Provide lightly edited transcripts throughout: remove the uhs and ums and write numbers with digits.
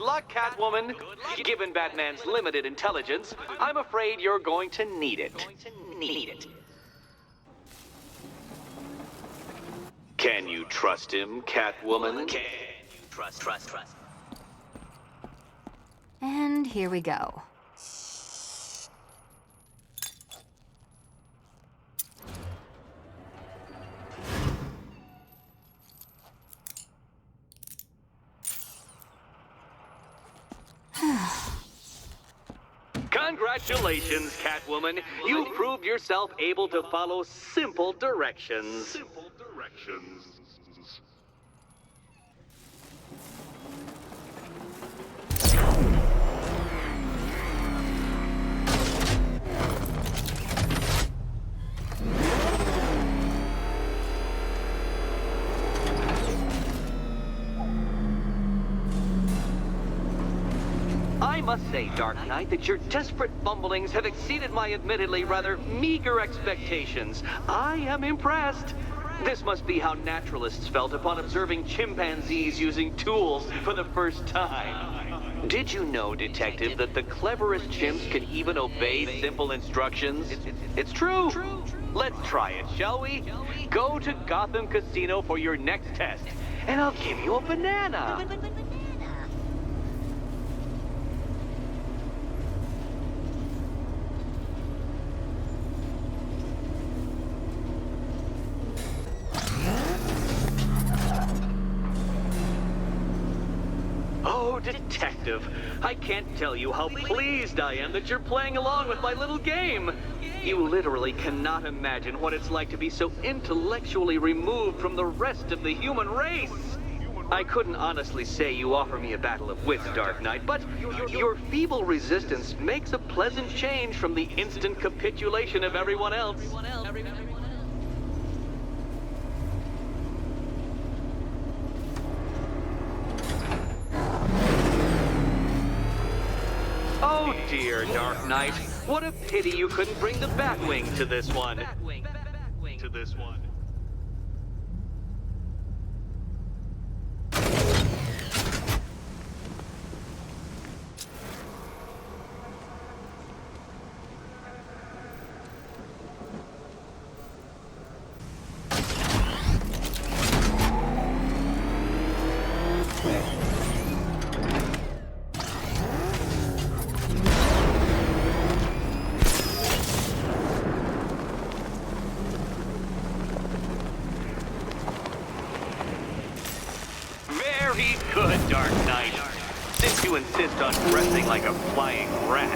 Good luck, Catwoman. Given Batman's limited intelligence, I'm afraid you're going to need it. Can you trust him, Catwoman? Can you trust? And here we go. Congratulations, Catwoman. You proved yourself able to follow simple directions. I must say, Dark Knight, that your desperate fumblings have exceeded my admittedly rather meager expectations. I am impressed. This must be how naturalists felt upon observing chimpanzees using tools for the first time. Did you know, Detective, that the cleverest chimps can even obey simple instructions? It's true. Let's try it, shall we? Go to Gotham Casino for your next test, and I'll give you a banana. Oh, Detective, I can't tell you how pleased I am that you're playing along with my little game. You literally cannot imagine what it's like to be so intellectually removed from the rest of the human race. I couldn't honestly say you offer me a battle of wits, Dark Knight, but your feeble resistance makes a pleasant change from the instant capitulation of everyone else. Oh dear, Dark Knight. What a pity you couldn't bring the Batwing to this one. Very good, Dark Knight. Since you insist on dressing like a flying rat,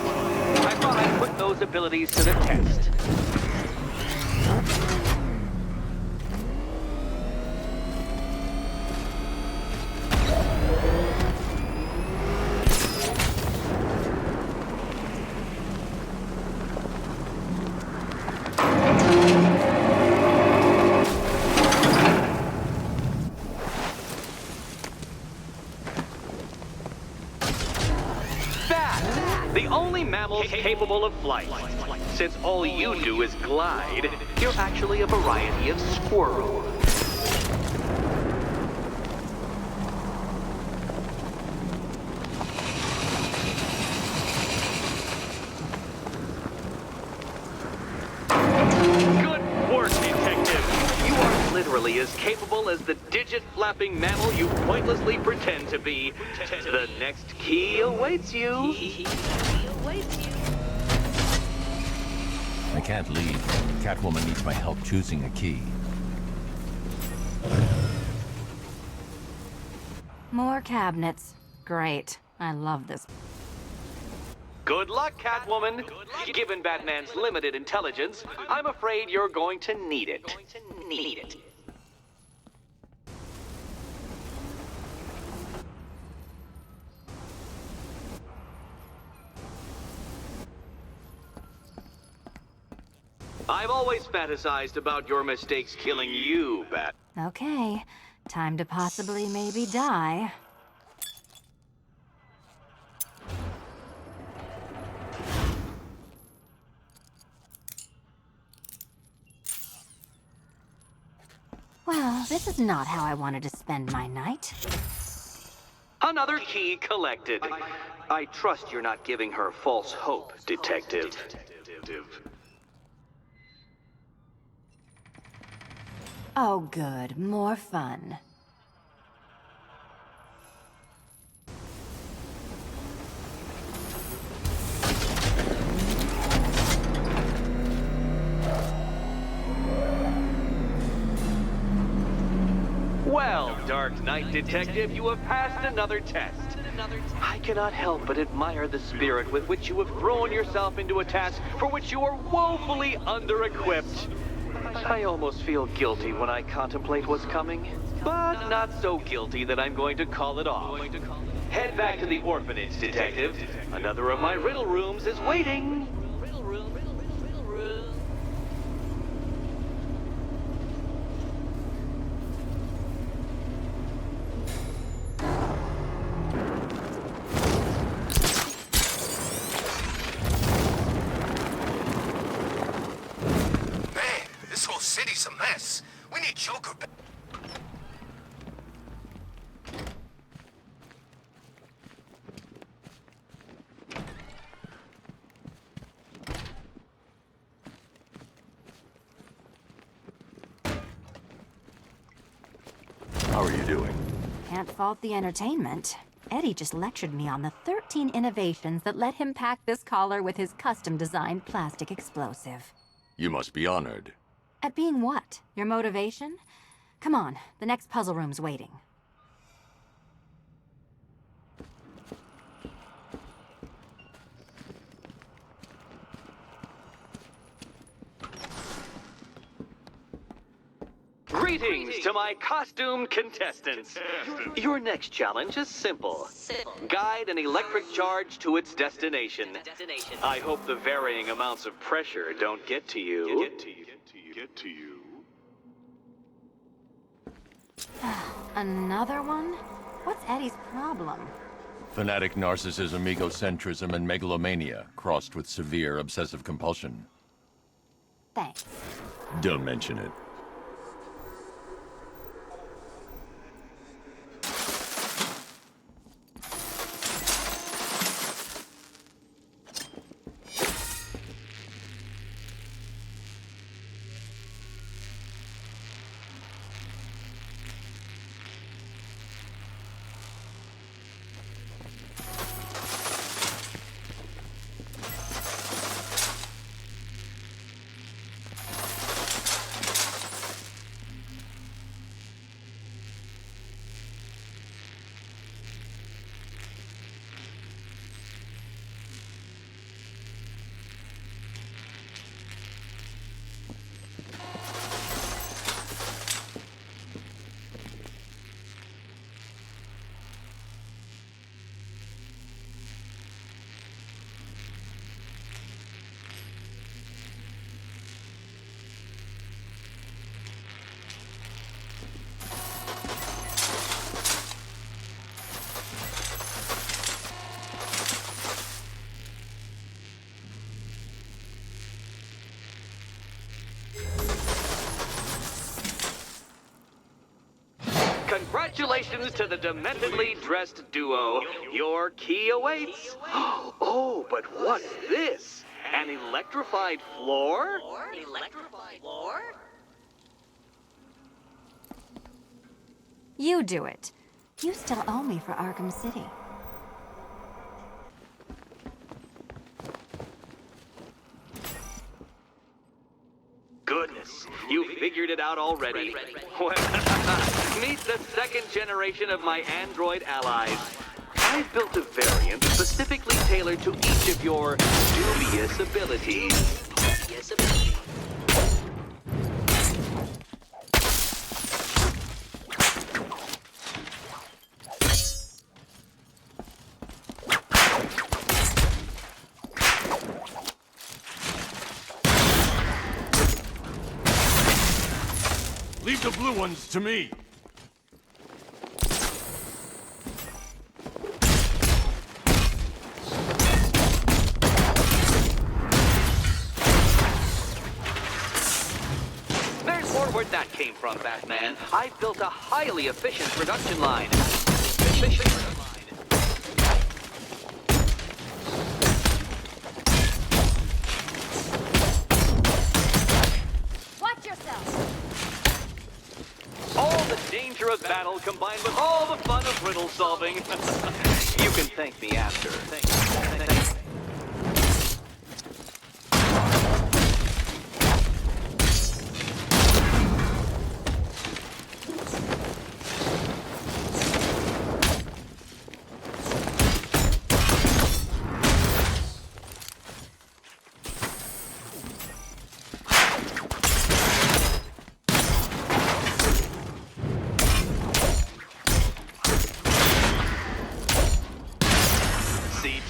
I thought I'd put those abilities to the test. The only mammals capable of flight. Since all you do is glide, you're actually a variety of squirrel. Good work, Detective. You are literally as capable as the digit-flapping mammal you pointlessly pretend to be. The next key awaits you. I can't leave. Catwoman needs my help choosing a key. More cabinets. Great. I love this. Good luck, Catwoman. Given Batman's limited intelligence, I'm afraid you're going to need it. I've always fantasized about your mistakes killing you, Bat. Okay. Time to possibly maybe die. Well, this is not how I wanted to spend my night. another key collected. I trust you're not giving her false hope, Detective. Oh, good. More fun. Well, Dark Knight Detective, you have passed another test. I cannot help but admire the spirit with which you have thrown yourself into a task for which you are woefully under-equipped. I almost feel guilty when I contemplate what's coming, but not so guilty that I'm going to call it off. Head back to the orphanage, Detective. Another of my riddle rooms is waiting. This whole city's a mess. We need Joker back. How are you doing? Can't fault the entertainment. Eddie just lectured me on the 13 innovations that let him pack this collar with his custom-designed plastic explosive. You must be honored. At being what? Your motivation? Come on, the next puzzle room's waiting. Greetings to my costumed contestants. Your next challenge is simple. Guide an electric charge to its destination. I hope the varying amounts of pressure don't get to you. Another one? What's Eddie's problem? Fanatic narcissism, egocentrism, and megalomania, crossed with severe obsessive compulsion. Thanks. Don't mention it. Congratulations to the dementedly dressed duo. Your key awaits. Oh, but what's this? An electrified floor? You do it. You still owe me for Arkham City. Goodness, you figured it out already. Well, meet the second generation of my android allies. I've built a variant specifically tailored to each of your dubious abilities. Leave the blue ones to me! There's more where that came from, Batman. I've built a highly efficient production line. adventurous battle combined with all the fun of riddle solving. You can thank me after.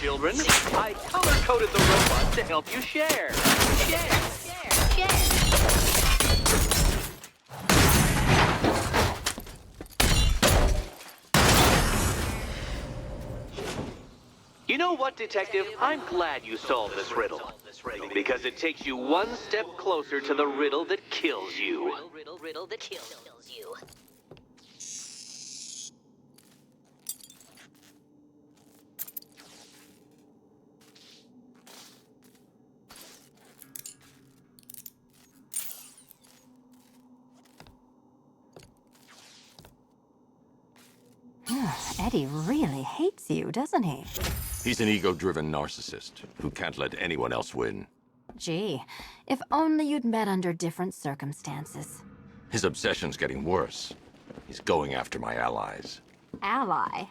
Children, I color-coded the robots to help you share. You know what, Detective? I'm glad you solved this riddle. Because it takes you one step closer to the riddle that kills you. Riddle that kills you. Eddie really hates you, doesn't he? He's an ego-driven narcissist who can't let anyone else win. Gee, if only you'd met under different circumstances. His obsession's getting worse. He's going after my allies. Ally?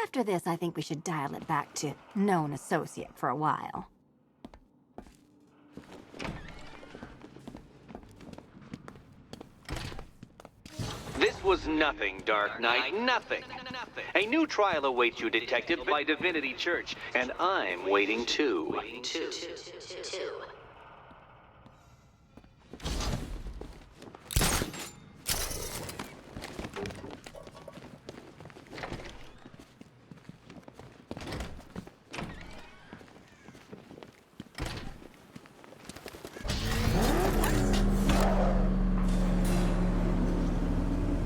After this, I think we should dial it back to known associate for a while. This was nothing, Dark Knight, nothing. A new trial awaits you, Detective, by Divinity Church, and I'm waiting too.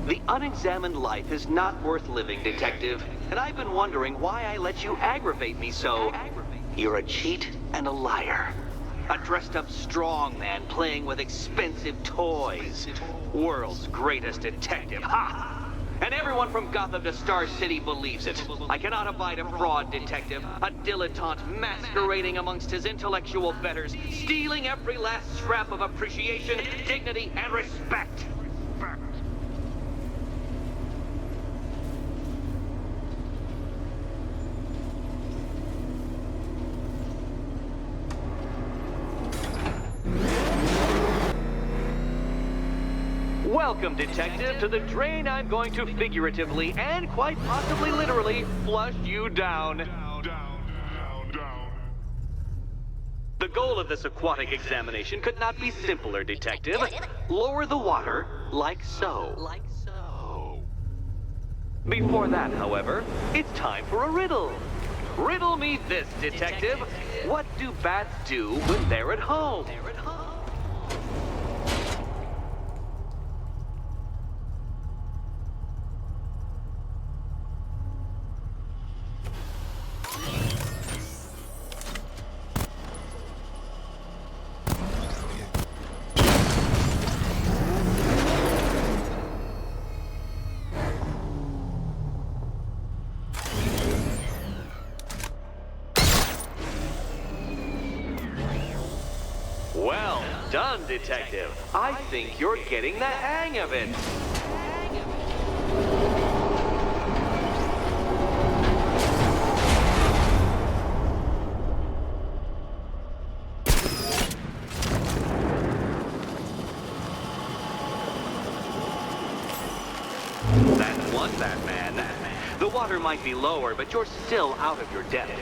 The unexamined life is not worth living, Detective. And I've been wondering why I let you aggravate me so. You're a cheat and a liar. A dressed-up strongman playing with expensive toys. World's greatest detective, ha! And everyone from Gotham to Star City believes it. I cannot abide a fraud, Detective. A dilettante masquerading amongst his intellectual betters, stealing every last scrap of appreciation, dignity, and respect. Welcome, Detective, to the drain I'm going to figuratively and quite possibly literally flush you down. The goal of this aquatic examination could not be simpler, Detective. Lower the water like so. Before that, however, it's time for a riddle. Riddle me this, Detective. What do bats do when they're at home? Well done, Detective. I think you're getting the hang of it. That's one, Batman. The water might be lower, but you're still out of your depth.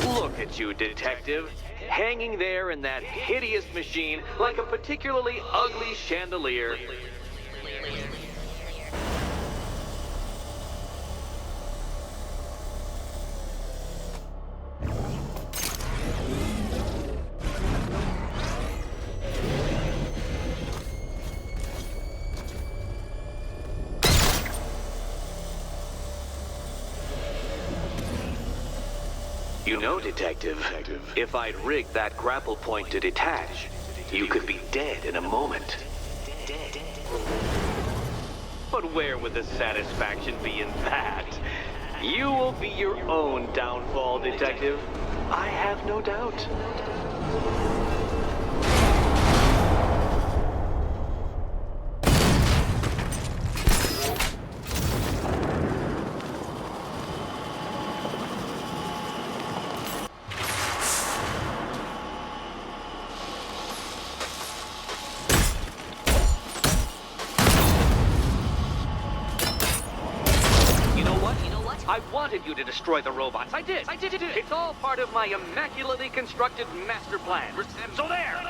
Look at you, Detective. Hanging there in that hideous machine like a particularly ugly chandelier. You know, Detective, if I'd rigged that grapple point to detach, you could be dead in a moment. But where would the satisfaction be in that? You will be your own downfall, Detective. I have no doubt. I wanted you to destroy the robots. I did. It's all part of my immaculately constructed master plan. So there.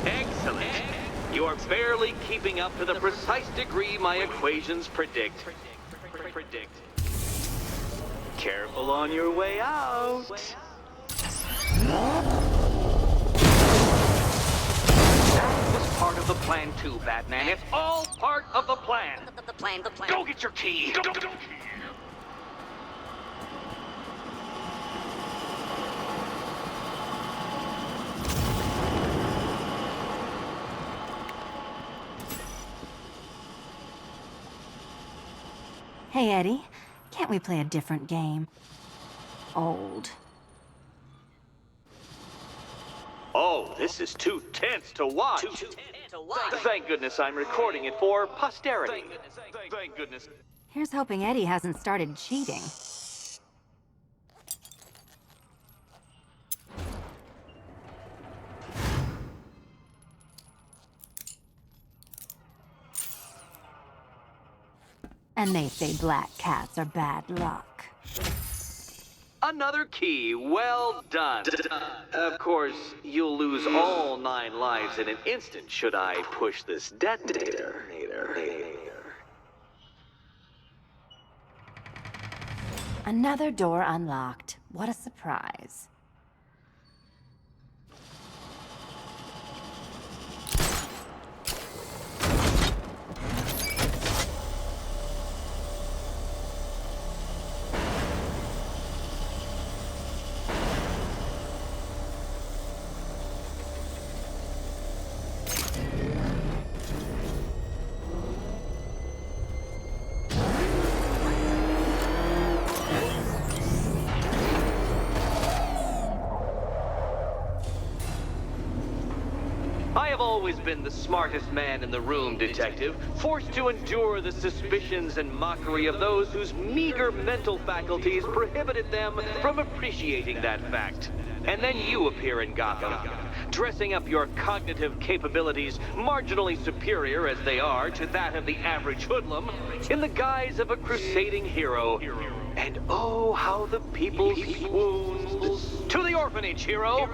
Excellent. You are barely keeping up to the precise degree my equations predict. Careful on your way out. That was part of the plan too, Batman. It's all part of the plan. The plan. Go get your key. Go. Hey, Eddie, can't we play a different game? Old. Oh, this is too tense to watch. Thank goodness I'm recording it for posterity. Thank goodness. Here's hoping Eddie hasn't started cheating. And they say black cats are bad luck. Another key. Well done. Of course, you'll lose all 9 lives in an instant should I push this detonator. Another door unlocked. What a surprise. I have always been the smartest man in the room, Detective, forced to endure the suspicions and mockery of those whose meager mental faculties prohibited them from appreciating that fact. And then you appear in Gotham, dressing up your cognitive capabilities, marginally superior as they are to that of the average hoodlum, in the guise of a crusading hero. And oh, how the people swooned. To the orphanage, hero!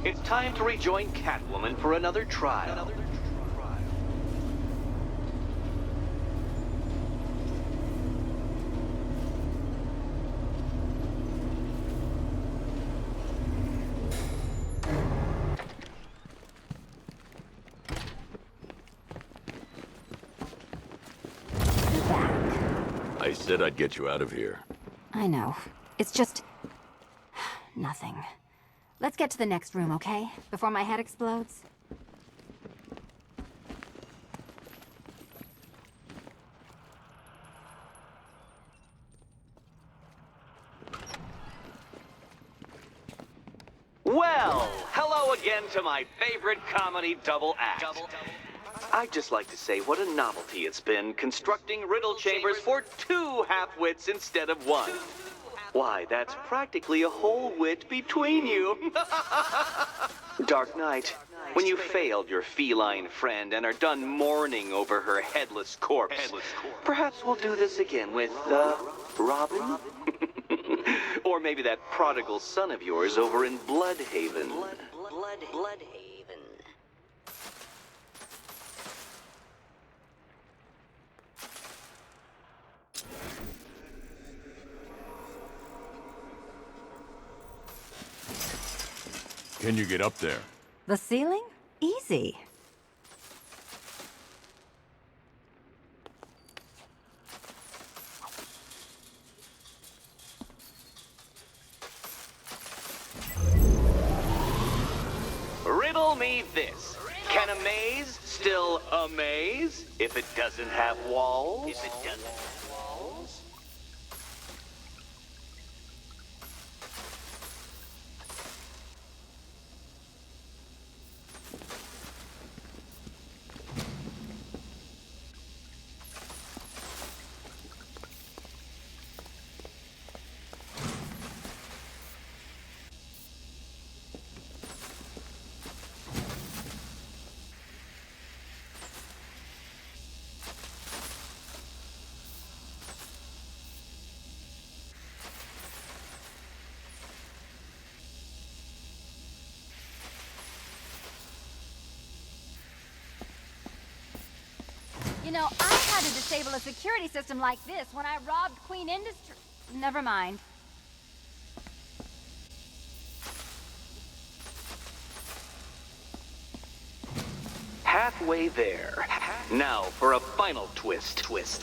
It's time to rejoin Catwoman for another trial. said I'd get you out of here. I know. It's just... nothing. Let's get to the next room, okay? Before my head explodes. Well, hello again to my favorite comedy double act. I'd just like to say what a novelty it's been constructing riddle chambers for 2 half-wits instead of 1. Why, that's practically a whole wit between you. Dark Knight, when you failed your feline friend and are done mourning over her headless corpse, perhaps we'll do this again with, Robin? Or maybe that prodigal son of yours over in Bloodhaven. Bloodhaven. Can you get up there? The ceiling? Easy. Riddle me this. Can a maze still amaze if it doesn't have walls? You know, I had to disable a security system like this when I robbed Queen Industry. Never mind. Halfway there. Now for a final twist. Twist.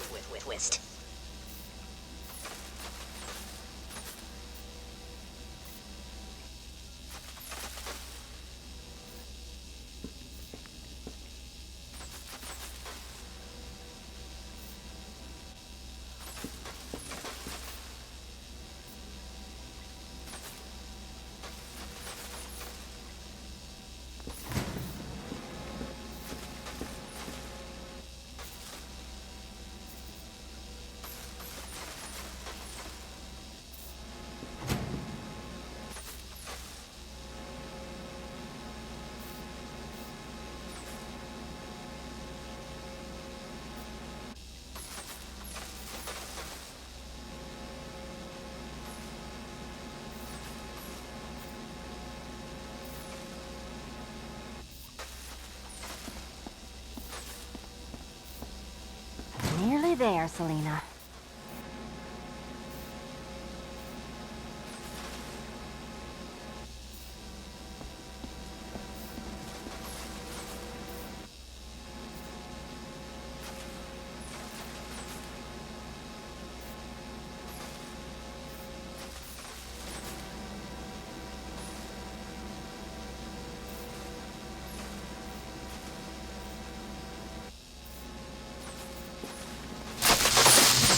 Nearly there, Selena.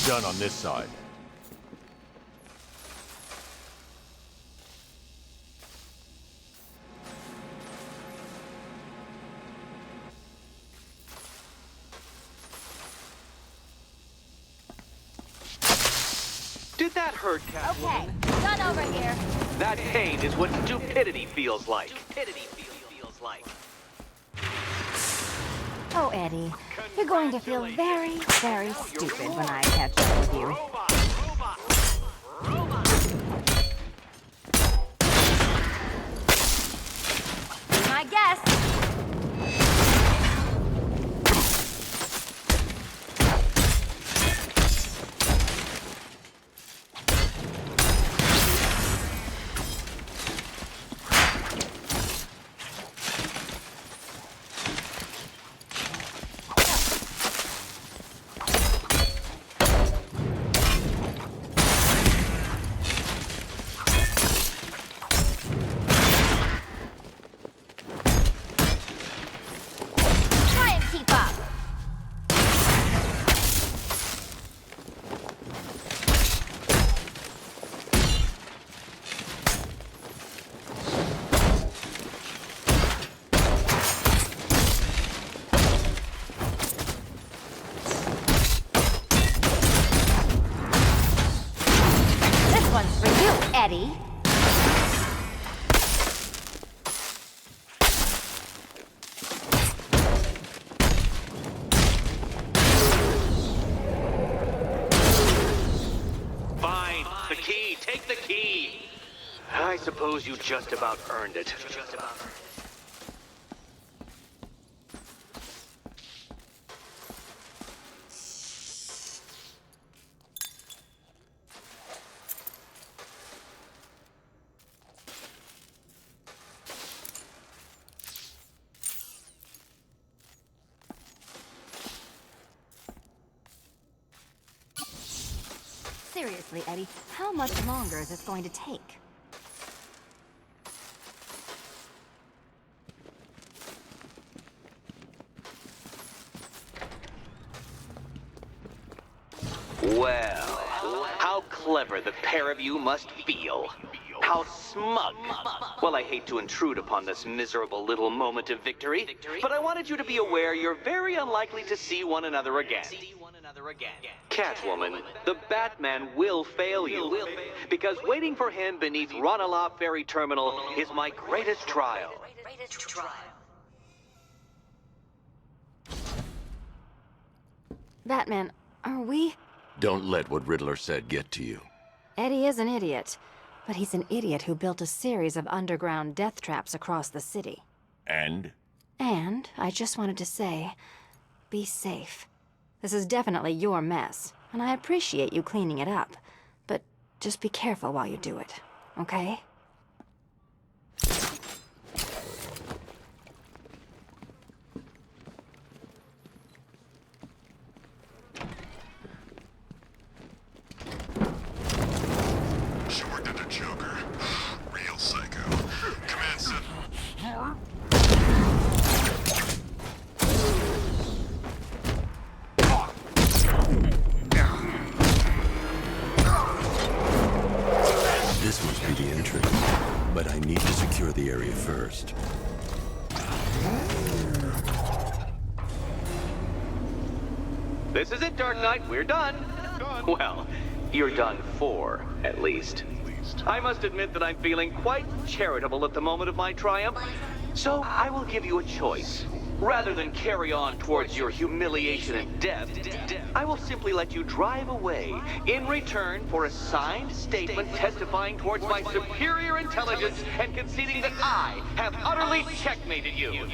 Done on this side. Did that hurt, Catwoman? Okay, done over here. That pain is what stupidity feels like. Oh, Eddie, you're going to feel very, very stupid when I catch up with you. Be my guest. suppose you just about earned it. Seriously, Eddie, how much longer is this going to take? Well, how clever the pair of you must feel. How smug. Well, I hate to intrude upon this miserable little moment of victory, but I wanted you to be aware you're very unlikely to see one another again. Catwoman, the Batman will fail you, because waiting for him beneath Ranelagh Ferry Terminal is my greatest trial. Batman, are we? Don't let what Riddler said get to you. Eddie is an idiot, but he's an idiot who built a series of underground death traps across the city. And? And I just wanted to say, be safe. This is definitely your mess, and I appreciate you cleaning it up. But just be careful while you do it, okay? She worked under Joker. Real psycho. Come in, Sid. This must be the entry. But I need to secure the area first. This is it, Dark Knight. We're done. Well, you're done for, at least. I must admit that I'm feeling quite charitable at the moment of my triumph. So I will give you a choice. Rather than carry on towards your humiliation and death, I will simply let you drive away in return for a signed statement testifying towards my superior intelligence and conceding that I have utterly checkmated you.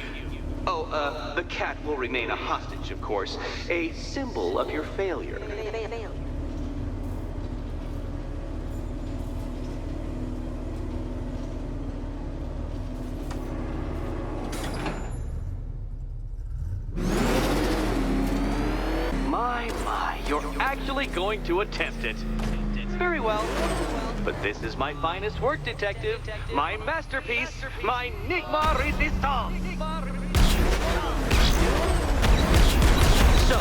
Oh, the cat will remain a hostage, of course. A symbol of your failure. My, you're actually going to attempt it. Very well. But this is my finest work, Detective. My masterpiece, my Enigma Resistance. So,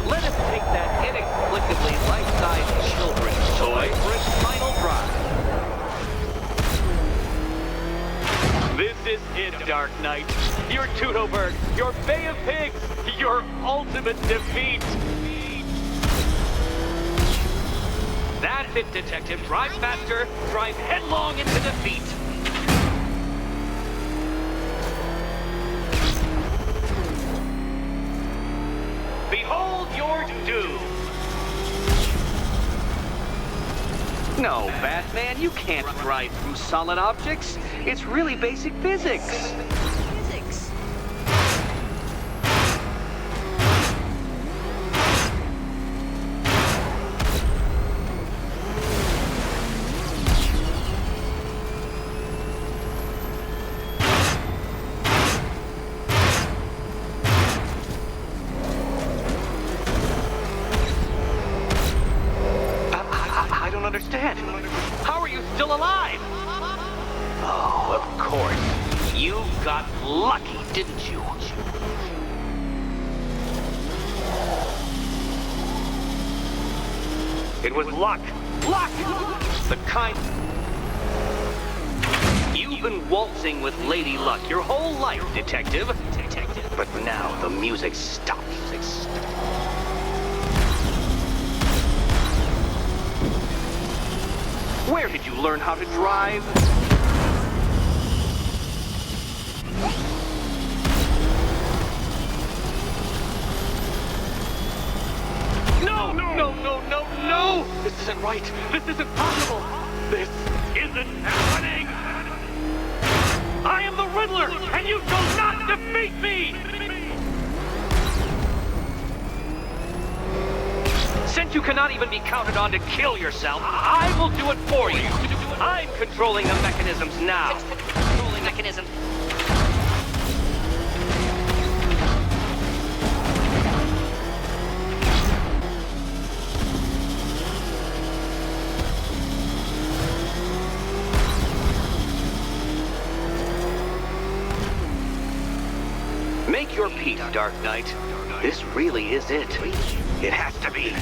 let us take that inexplicably life-size children's toy for its final drive. This is it, Dark Knight. Your Tudoberg, your Bay of Pigs, your ultimate defeat. That's it, Detective. Drive faster, drive headlong into defeat. Behold your doom. No, Batman, you can't drive through solid objects. It's really basic physics. Understand? How are you still alive? Oh, of course. You got lucky, didn't you? It was luck. Luck! The kind... You've been waltzing with Lady Luck your whole life, Detective. But now the music stops. Where did you learn how to drive? No! This isn't right. This isn't possible. This isn't happening. Since you cannot even be counted on to kill yourself, I will do it for you. I'm controlling the mechanisms now. Controlling mechanism. Make your peace, Dark Knight. This really is it. It has to be.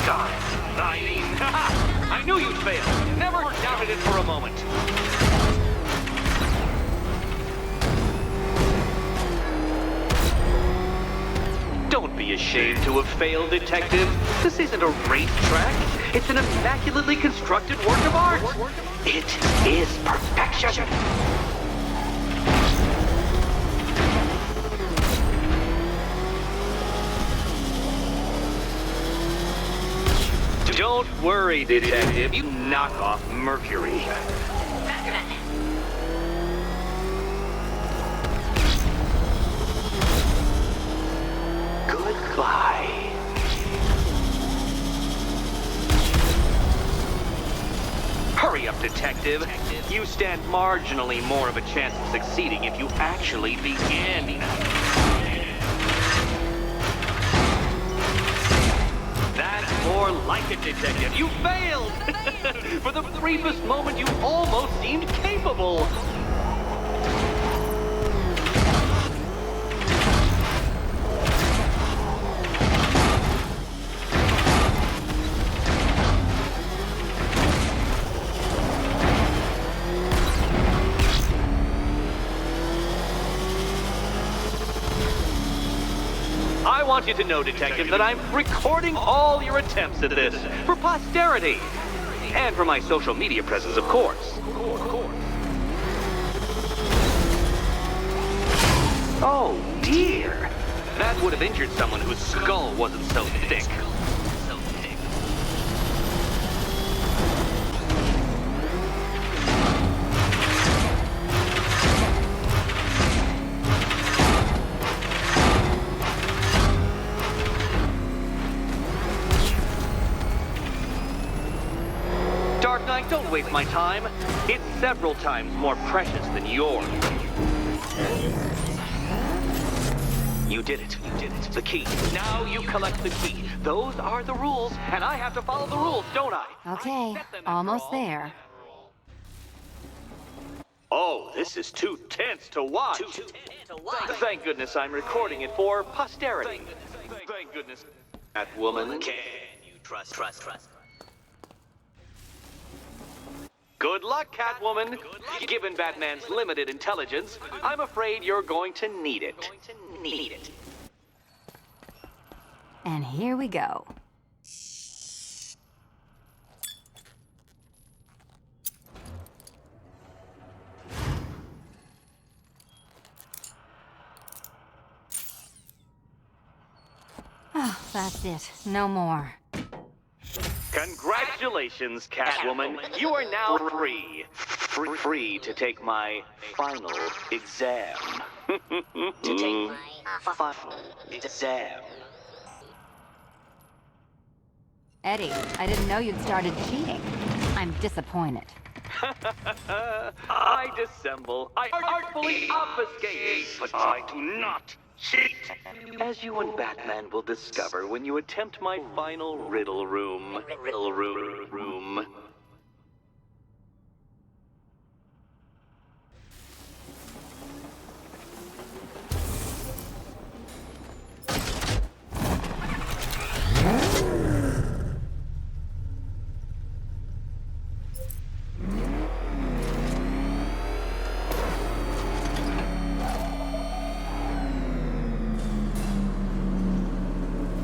God, I knew you'd fail. Never doubted it for a moment. Don't be ashamed to have failed, Detective. This isn't a racetrack. It's an immaculately constructed work of art. It is perfection. Don't worry, Detective. You knock off Mercury. Goodbye. Hurry up, Detective. You stand marginally more of a chance of succeeding if you actually begin. That's more like it, Detective. You failed! For the briefest moment, you almost seemed capable. I want you to know, Detective, that I'm recording all your attempts at this for posterity. And for my social media presence, of course. Oh, dear. That would have injured someone whose skull wasn't so thick. Dark Knight, don't waste my time. It's several times more precious than yours. You did it. You did it. The key. Now you collect the key. Those are the rules, and I have to follow the rules, don't I? Okay, almost there. Oh, this is too tense to watch. Thank goodness I'm recording it for posterity. Thank goodness. Catwoman. Can you trust? Good luck, Catwoman. Given Batman's limited intelligence, I'm afraid you're going to need it. And here we go. Oh, that's it. No more. Congratulations, Catwoman. You are now free. Free to take my final exam. To take my Final exam. Eddie, I didn't know you'd started cheating. I'm disappointed. I dissemble. I artfully obfuscate. But I do not cheat. As you and Batman will discover when you attempt my final riddle room. Riddle room.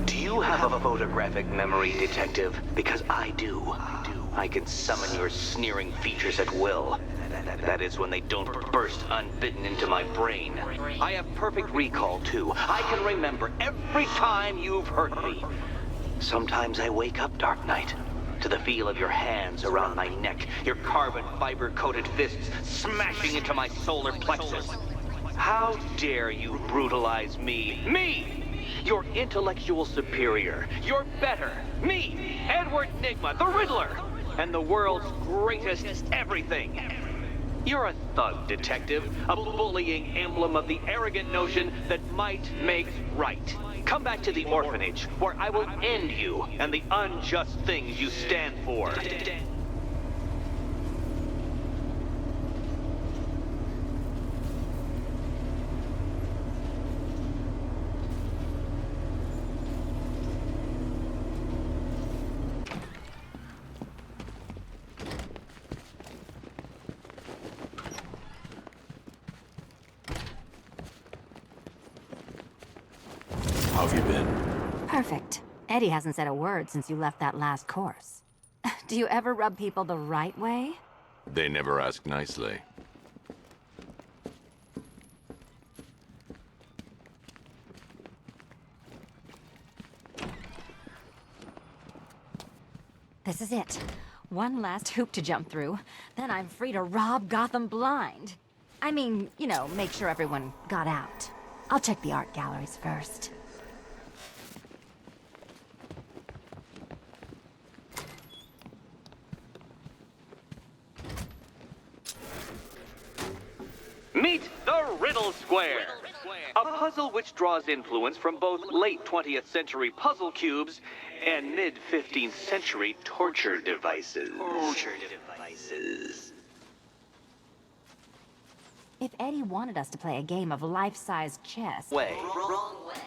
You have a photographic memory, Detective, because I do. I can summon your sneering features at will. That is when they don't burst unbidden into my brain. I have perfect recall, too. I can remember every time you've hurt me. Sometimes I wake up, Dark Knight, to the feel of your hands around my neck, your carbon fiber-coated fists smashing into my solar plexus. How dare you brutalize me? Me! Your intellectual superior. Your better. Me! Edward Nygma, the Riddler! And the world's greatest everything. You're a thug, detective. A bullying emblem of the arrogant notion that might makes right. Come back to the orphanage, where I will end you and the unjust things you stand for. How have you been? Perfect. Eddie hasn't said a word since you left that last course. Do you ever rub people the right way? They never ask nicely. This is it. One last hoop to jump through. Then I'm free to rob Gotham blind. I mean, you know, make sure everyone got out. I'll check the art galleries first. Meet the Riddle Square! A puzzle which draws influence from both late 20th century puzzle cubes and mid 15th century torture devices. If Eddie wanted us to play a game of life-size chess... Wrong way.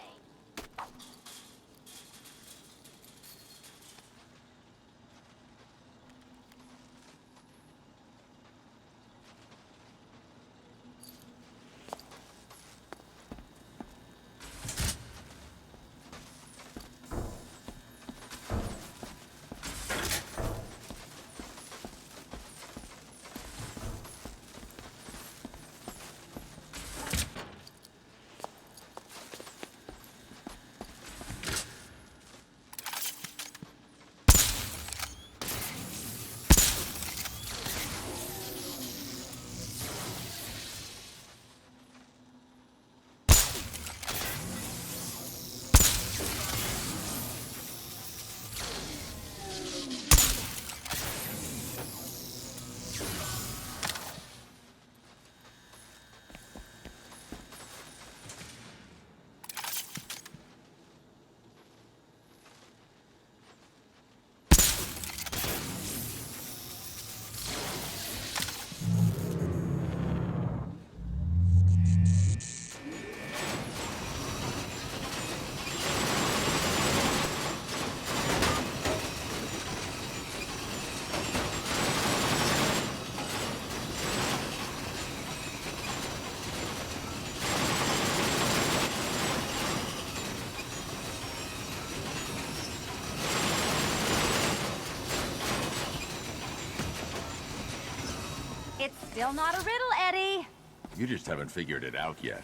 It's still not a riddle, Eddie! You just haven't figured it out yet.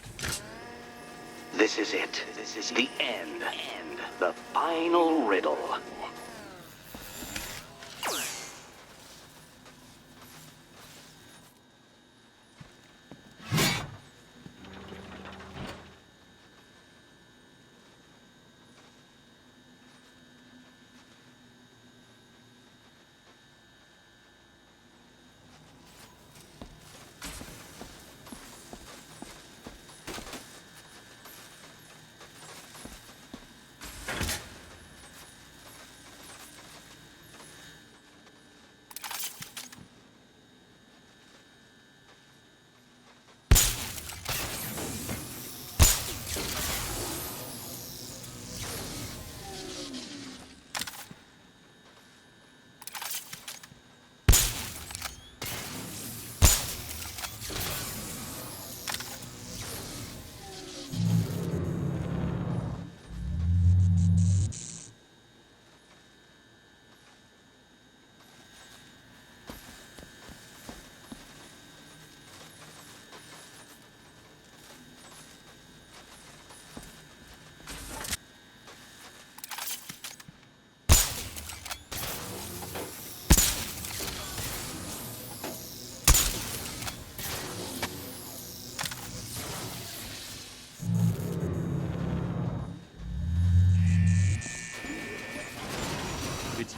This is it. This is the end. The final riddle.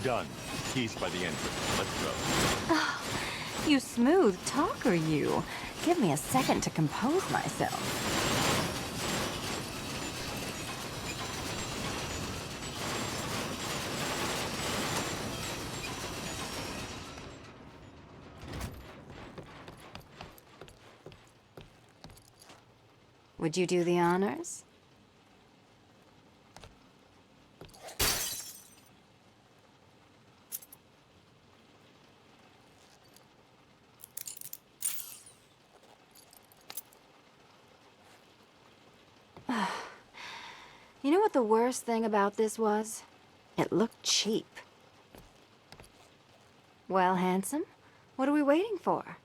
Done. Keys by the entrance. Let's go. You smooth talker, you. Give me a second to compose myself. Would you do the honors? You know what the worst thing about this was? It looked cheap. Well, handsome, what are we waiting for?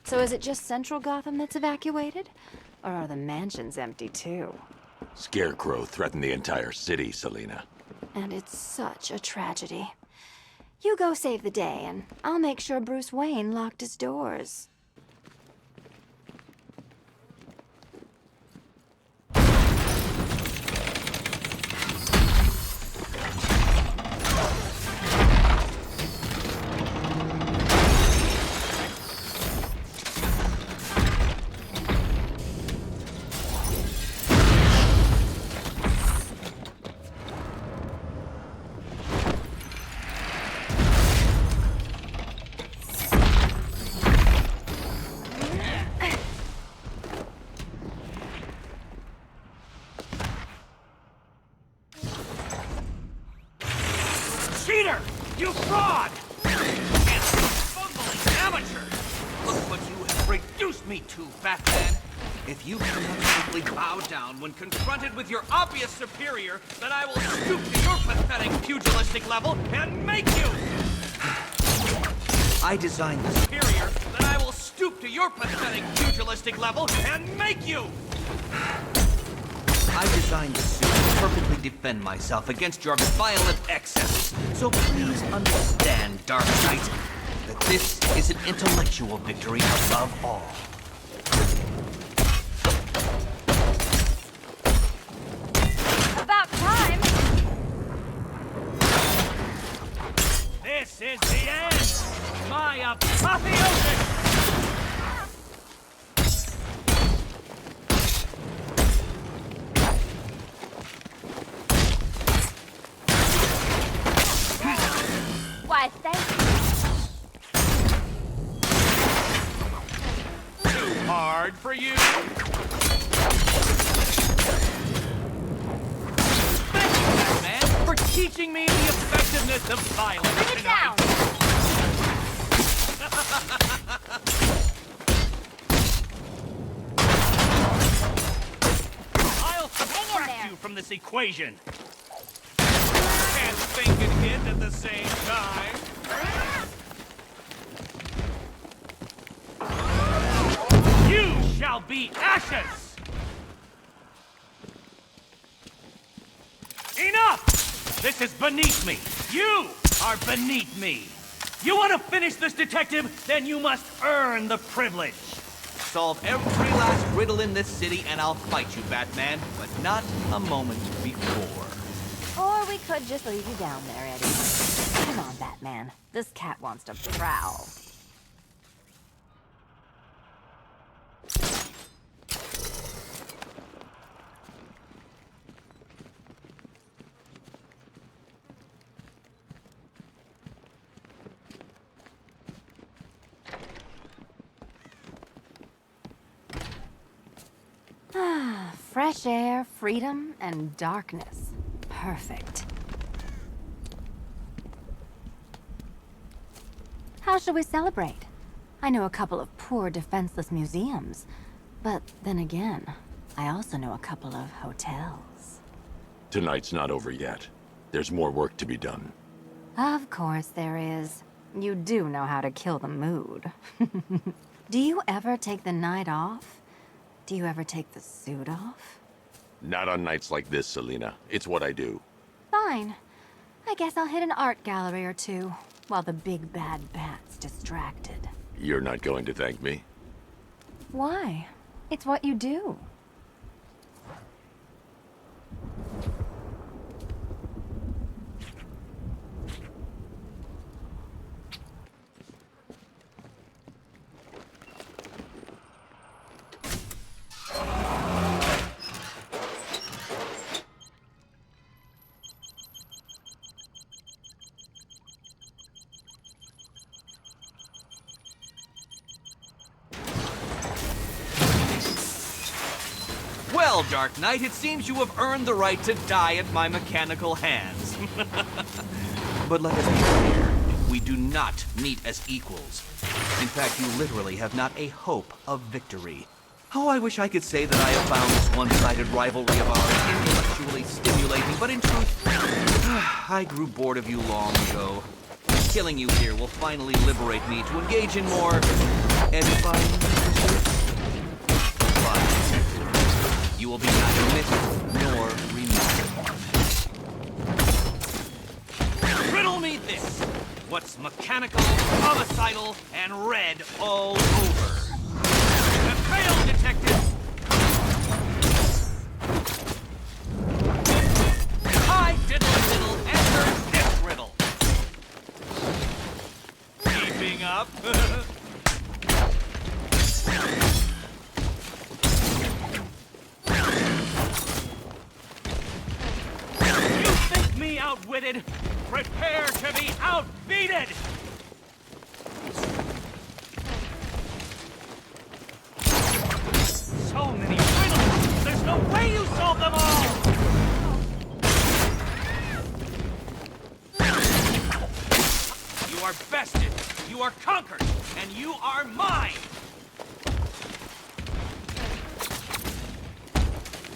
So is it just Central Gotham that's evacuated? Or are the mansions empty too? Scarecrow threatened the entire city, Selina. And it's such a tragedy. You go save the day, and I'll make sure Bruce Wayne locked his doors. Cheater! You fraud! Fumbling amateur! Look what you have reduced me to, Batman! If you cannot simply bow down when confronted with your obvious superior, then I will stoop to your pathetic pugilistic level and make you! I designed the superior, then I will stoop to your pathetic pugilistic level and make you! I designed the suit to perfectly defend myself against your violent excesses. So please understand, Dark Knight, that this is an intellectual victory above all. About time! This is the end! My apotheosis! Why, thank you. Too hard for you? Thank you, Batman, for teaching me the effectiveness of violence. Bring it down! I'll subtract you from this equation. Can't think and hit at the same time. You shall be ashes! Enough! This is beneath me. You are beneath me. You want to finish this, detective? Then you must earn the privilege. Solve every last riddle in this city and I'll fight you, Batman, but not a moment before. Or we could just leave you down there, Eddie. Come on, Batman. This cat wants to prowl. Fresh air, freedom, and darkness. Perfect. How shall we celebrate? I know a couple of poor, defenseless museums. But then again, I also know a couple of hotels. Tonight's not over yet. There's more work to be done. Of course there is. You do know how to kill the mood. Do you ever take the night off? Do you ever take the suit off? Not on nights like this, Selina. It's what I do. Fine. I guess I'll hit an art gallery or two, while the big bad bat's distracted. You're not going to thank me? Why? It's what you do. Well, Dark Knight, it seems you have earned the right to die at my mechanical hands. But let us be clear, we do not meet as equals. In fact, you literally have not a hope of victory. Oh, I wish I could say that I have found this one-sided rivalry of ours intellectually stimulating, but in truth, I grew bored of you long ago. Killing you here will finally liberate me to engage in more edifying pursuits. But you will be neither missed nor remembered. Riddle me this. What's mechanical, homicidal, and red all over? The failed detective! I diddle answer this riddle. Keeping up? You think me outwitted? Prepare to be outbeated! So many riddles! There's no way you solve them all! You are bested, you are conquered, and you are mine!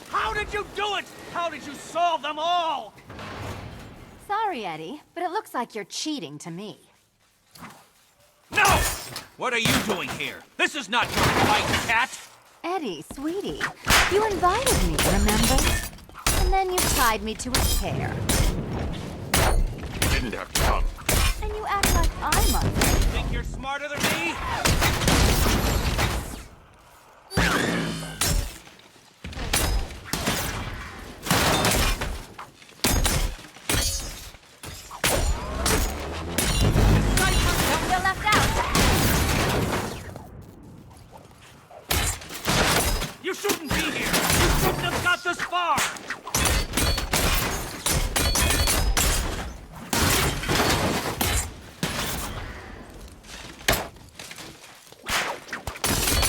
How did you do it? How did you solve them all? Sorry, Eddie, but it looks like you're cheating to me. No! What are you doing here? This is not your fight, cat! Eddie, sweetie, you invited me, remember? And then you tied me to a chair. You didn't have to come. And you act like I'm unfair. Think you're smarter than me? Don't feel left out. You shouldn't be here! You shouldn't have got this far!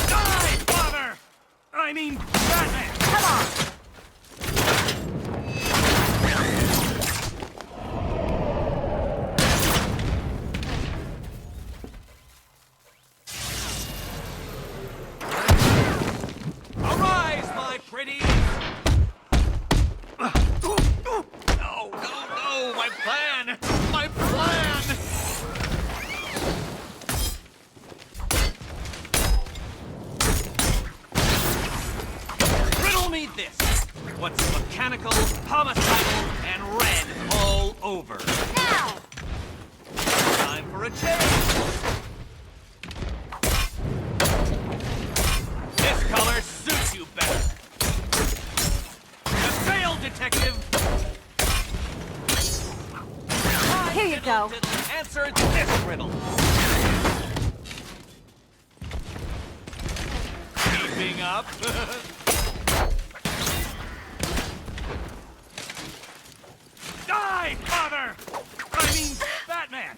Die, father! I mean, Batman! Come on. Arise, my pretties! No, my plan! My plan! Riddle me this! What's mechanical, homicidal, and red all over? Now! Time for a change! This color suits you better. The failed detective. Here you go. Answer this riddle. Keeping up. Die, father! I mean, Batman!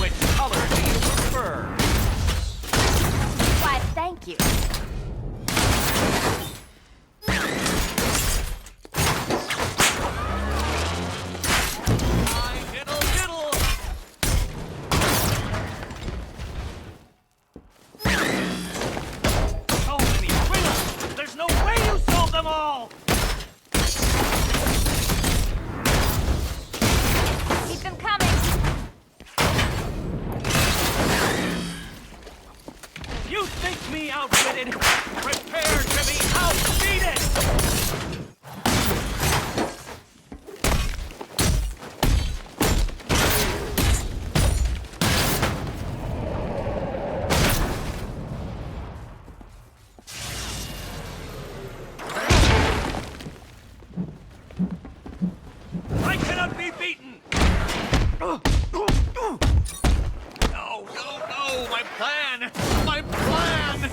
Which color do you prefer? Why, thank you. I diddle. So many riddles! There's no way you solve them all! Keep them coming. You think me outwitted? Prepare to be outbeaten! it! I cannot be beaten! No, no, no! My plan! My plan!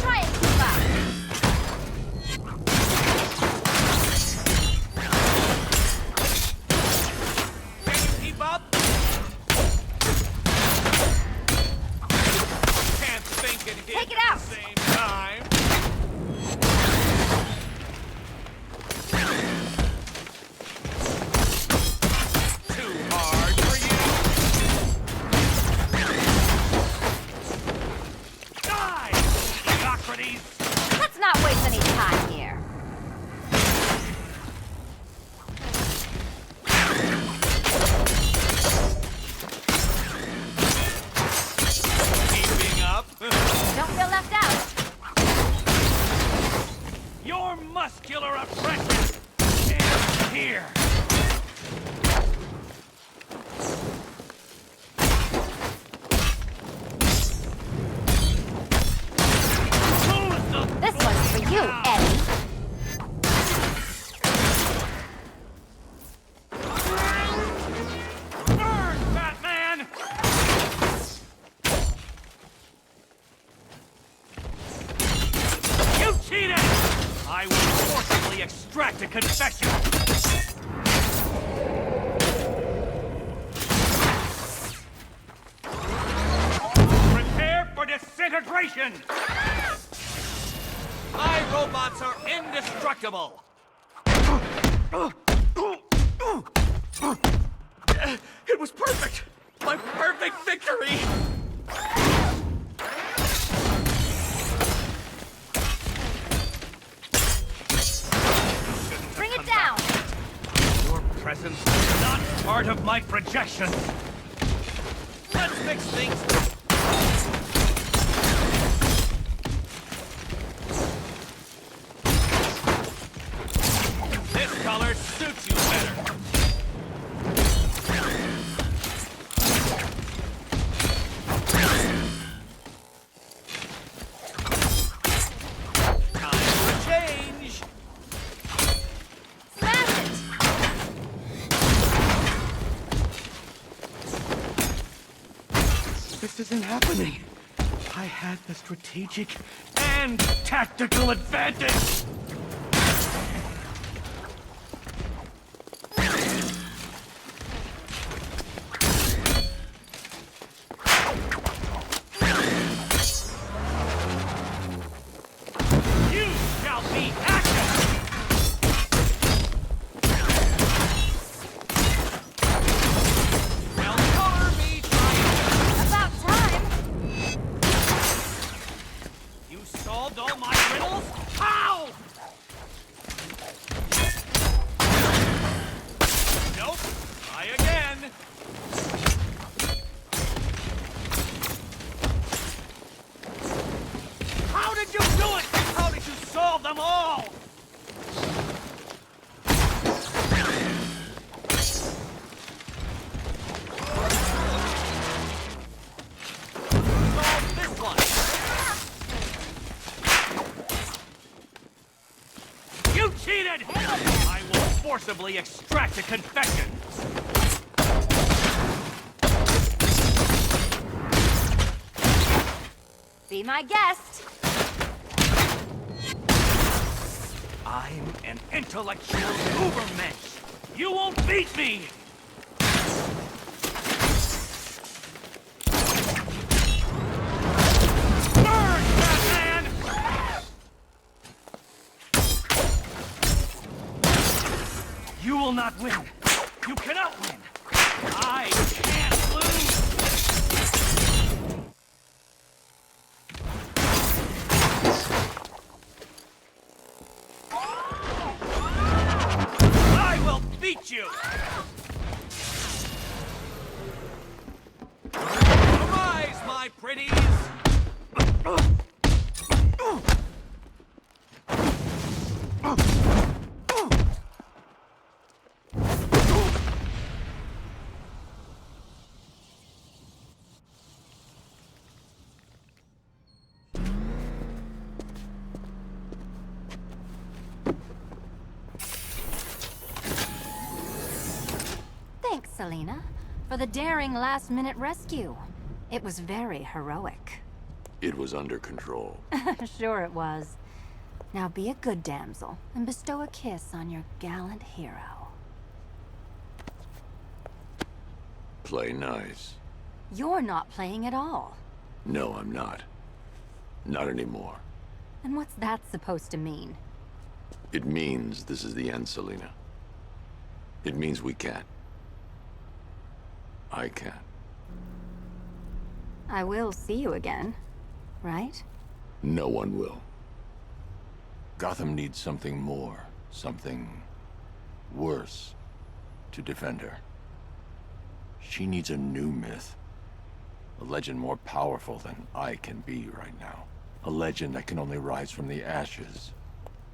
Try and keep up. Can you keep up? Can't think and hit Take it at out. the same time. Too hard for you. Die, mediocrities! Let's not waste any time here. Keeping up. Don't feel left out. Your muscular oppression ends here. Who's the This one's for you, Eddie. Burn, Batman! You cheated! I will forcibly extract a confession. Prepare for disintegration! My robots are indestructible! It was perfect! My perfect victory! Bring it down. Your presence is not part of my projection. Let's fix things. This color suits you better. Time for change. Smash it. This isn't happening. I had the strategic and tactical advantage. You shall be active. Well, color me triumphant. About time. You solved all my riddles? How? Nope. Try again. How did you do it? How did you solve them all? Solve this one. You cheated! I will forcibly extract a confession. Be my guest. I'm an intellectual ubermensch. You won't beat me! Burn, Batman! You will not win. You cannot win. I can't lose. I will beat you. All right. pretties! Thanks, Selena, for the daring last-minute rescue. It was very heroic. It was under control. Sure it was. Now be a good damsel and bestow a kiss on your gallant hero. Play nice. You're not playing at all. No, I'm not. Not anymore. And what's that supposed to mean? It means this is the end, Selena. It means we can't. I can't. I will see you again, right? No one will. Gotham needs something more, something worse to defend her. She needs a new myth. A legend more powerful than I can be right now. A legend that can only rise from the ashes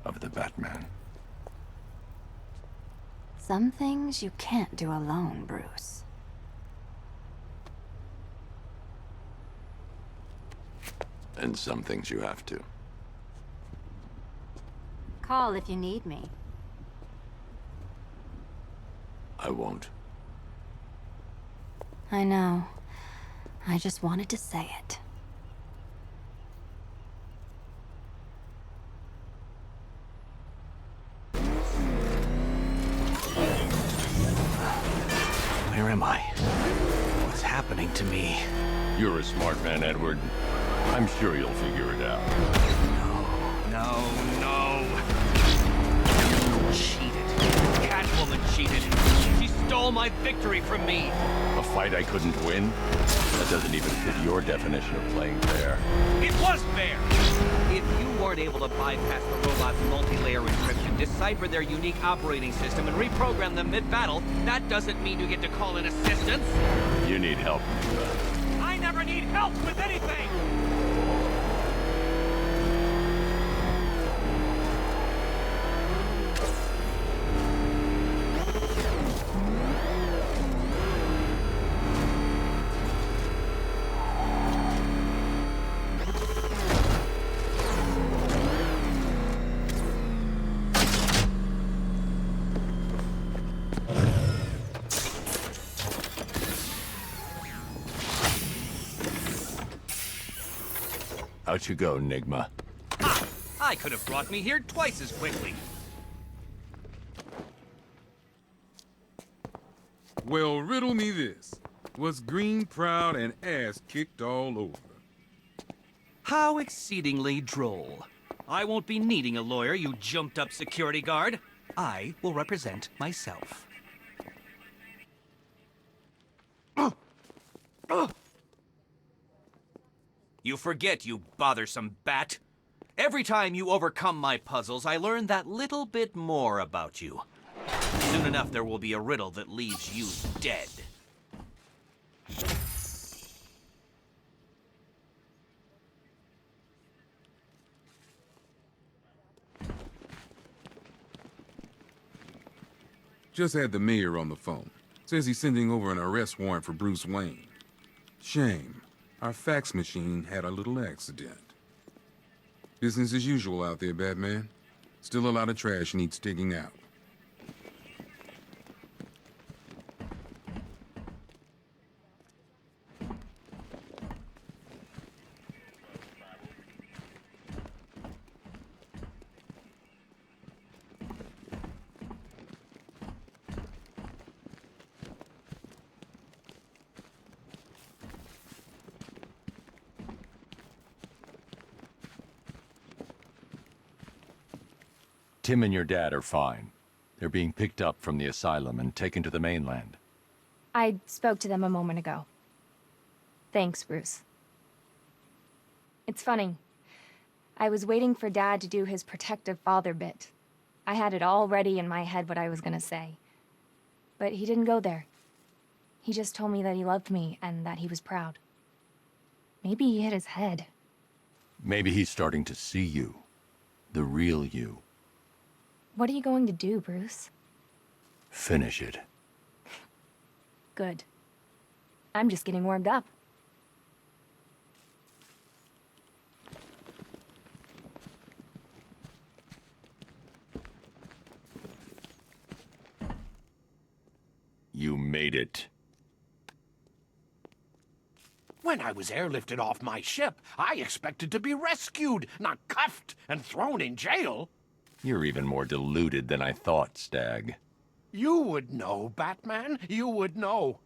of the Batman. Some things you can't do alone, Bruce. And some things you have to. Call if you need me. I won't. I know. I just wanted to say it. Where am I? What's happening to me? You're a smart man, Edward. I'm sure you'll figure it out. No. Cheated. Catwoman cheated. She stole my victory from me. A fight I couldn't win? That doesn't even fit your definition of playing fair. It was fair! If you weren't able to bypass the robot's multi-layer encryption, decipher their unique operating system, and reprogram them mid-battle, that doesn't mean you get to call in assistance. You need help, Neva. I never need help with anything! Out you go, Nigma. Ha! I could have brought me here twice as quickly. Well, riddle me this. Was Green proud and ass kicked all over? How exceedingly droll. I won't be needing a lawyer, you jumped-up security guard. I will represent myself. You forget, you bothersome bat. Every time you overcome my puzzles, I learn that little bit more about you. Soon enough, there will be a riddle that leaves you dead. Just had the mayor on the phone. Says he's sending over an arrest warrant for Bruce Wayne. Shame. Our fax machine had a little accident. Business as usual out there, Batman. Still a lot of trash needs digging out. Tim and your dad are fine. They're being picked up from the asylum and taken to the mainland. I spoke to them a moment ago. Thanks, Bruce. It's funny. I was waiting for Dad to do his protective father bit. I had it all ready in my head what I was gonna say. But he didn't go there. He just told me that he loved me and that he was proud. Maybe he hit his head. Maybe he's starting to see you. The real you. What are you going to do, Bruce? Finish it. Good. I'm just getting warmed up. You made it. When I was airlifted off my ship, I expected to be rescued, not cuffed and thrown in jail. You're even more deluded than I thought, Stag. You would know, Batman. You would know.